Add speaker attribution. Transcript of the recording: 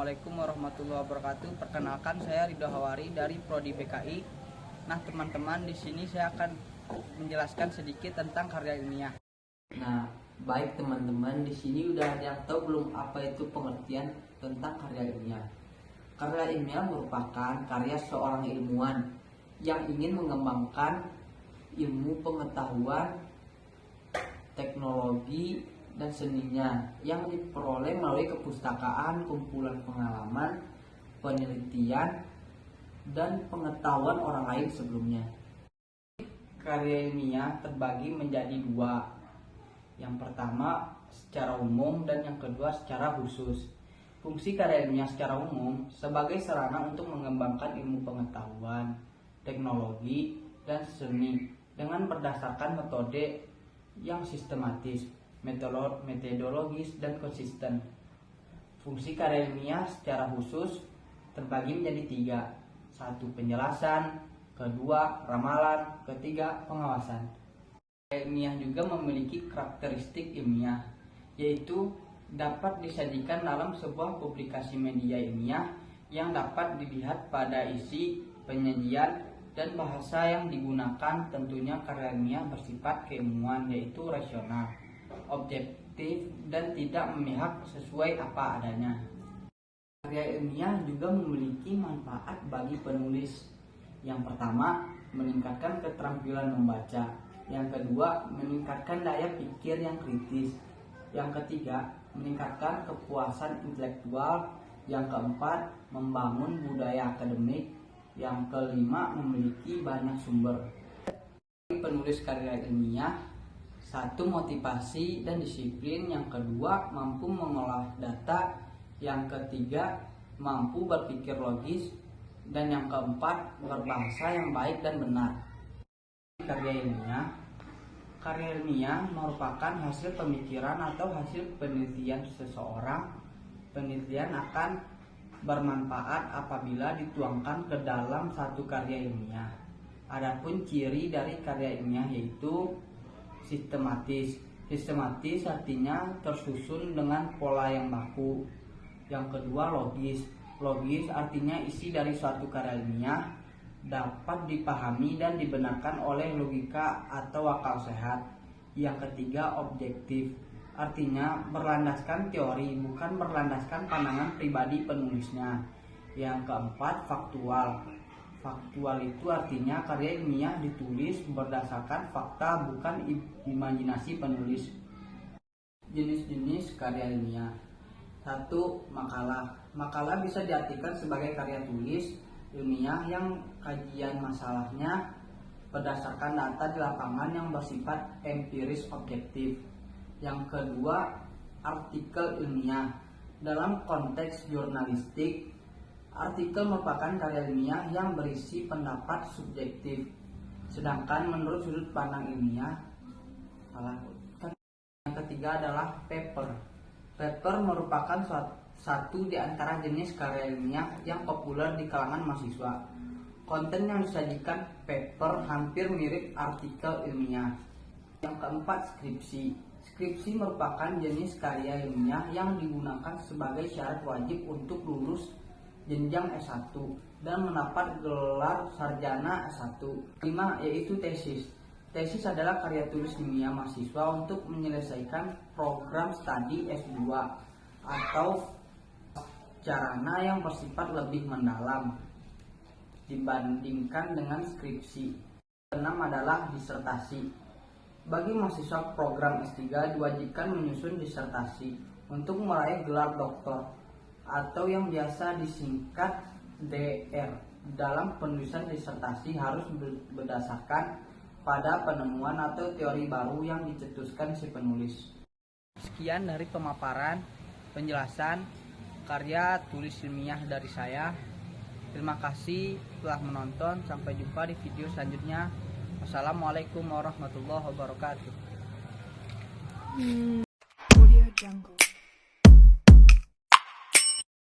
Speaker 1: Assalamualaikum warahmatullahi wabarakatuh. Perkenalkan, saya Ridho Hawari dari Prodi BKI. Nah, teman-teman, di sini saya akan menjelaskan sedikit tentang karya ilmiah.
Speaker 2: Nah, baik teman-teman, di sini udah ada yang tahu belum apa itu pengertian tentang karya ilmiah? Karya ilmiah merupakan karya seorang ilmuwan yang ingin mengembangkan ilmu pengetahuan, teknologi, dan seninya yang diperoleh melalui kepustakaan, kumpulan pengalaman, penelitian, dan pengetahuan orang lain sebelumnya. Karya ilmiah terbagi menjadi dua. Yang pertama secara umum dan yang kedua secara khusus. Fungsi karya ilmiah secara umum sebagai sarana untuk mengembangkan ilmu pengetahuan, teknologi, dan seni dengan berdasarkan metode yang sistematis, metodologis, dan konsisten. Fungsi karya ilmiah secara khusus terbagi menjadi tiga. Satu, penjelasan. Kedua, ramalan. Ketiga, pengawasan. Karya ilmiah juga memiliki karakteristik ilmiah, yaitu dapat disajikan dalam sebuah publikasi media ilmiah yang dapat dilihat pada isi, penyajian, dan bahasa yang digunakan. Tentunya karya ilmiah bersifat keilmuan, yaitu rasional, objektif, dan tidak memihak, sesuai apa adanya. Karya ilmiah juga memiliki manfaat bagi penulis. Yang pertama, meningkatkan keterampilan membaca. Yang kedua, meningkatkan daya pikir yang kritis. Yang ketiga, meningkatkan kepuasan intelektual. Yang keempat, membangun budaya akademik. Yang kelima, memiliki banyak sumber. Penulis karya ilmiah, satu, motivasi dan disiplin. Yang kedua, mampu mengolah data. Yang ketiga, mampu berpikir logis. Dan yang keempat, berbahasa yang baik dan benar. Karya ilmiah merupakan hasil pemikiran atau hasil penelitian seseorang. Penelitian akan bermanfaat apabila dituangkan ke dalam satu karya ilmiah. Adapun ciri dari karya ilmiah yaitu sistematis. Sistematis artinya tersusun dengan pola yang baku. Yang kedua, logis. Logis artinya isi dari suatu karya ilmiah dapat dipahami dan dibenarkan oleh logika atau akal sehat. Yang ketiga, objektif. Artinya berlandaskan teori, bukan berlandaskan pandangan pribadi penulisnya. Yang keempat, faktual. Faktual itu artinya karya ilmiah ditulis berdasarkan fakta, bukan imajinasi penulis. Jenis-jenis karya ilmiah. Satu, makalah. Makalah bisa diartikan sebagai karya tulis ilmiah yang kajian masalahnya berdasarkan data di lapangan yang bersifat empiris objektif. Yang kedua, artikel ilmiah. Dalam konteks jurnalistik, artikel merupakan karya ilmiah yang berisi pendapat subjektif. Sedangkan menurut sudut pandang ilmiah, yang ketiga adalah paper. Paper merupakan satu di antara jenis karya ilmiah yang populer di kalangan mahasiswa. Konten yang disajikan paper hampir mirip artikel ilmiah. Yang keempat, skripsi. Skripsi merupakan jenis karya ilmiah yang digunakan sebagai syarat wajib untuk lulus jenjang S1 dan mendapat gelar sarjana S1. 5, yaitu tesis. Tesis adalah karya tulis ilmiah mahasiswa untuk menyelesaikan program studi S2 atau sarjana yang bersifat lebih mendalam dibandingkan dengan skripsi. 6 adalah disertasi. Bagi mahasiswa program S3 diwajibkan menyusun disertasi untuk meraih gelar doktor atau yang biasa disingkat DR. Dalam penulisan disertasi harus berdasarkan pada penemuan atau teori baru yang dicetuskan si penulis.
Speaker 1: Sekian dari pemaparan, penjelasan karya tulis ilmiah dari saya. Terima kasih telah menonton. Sampai jumpa di video selanjutnya. Wassalamualaikum warahmatullahi wabarakatuh.
Speaker 3: Audio Jungle.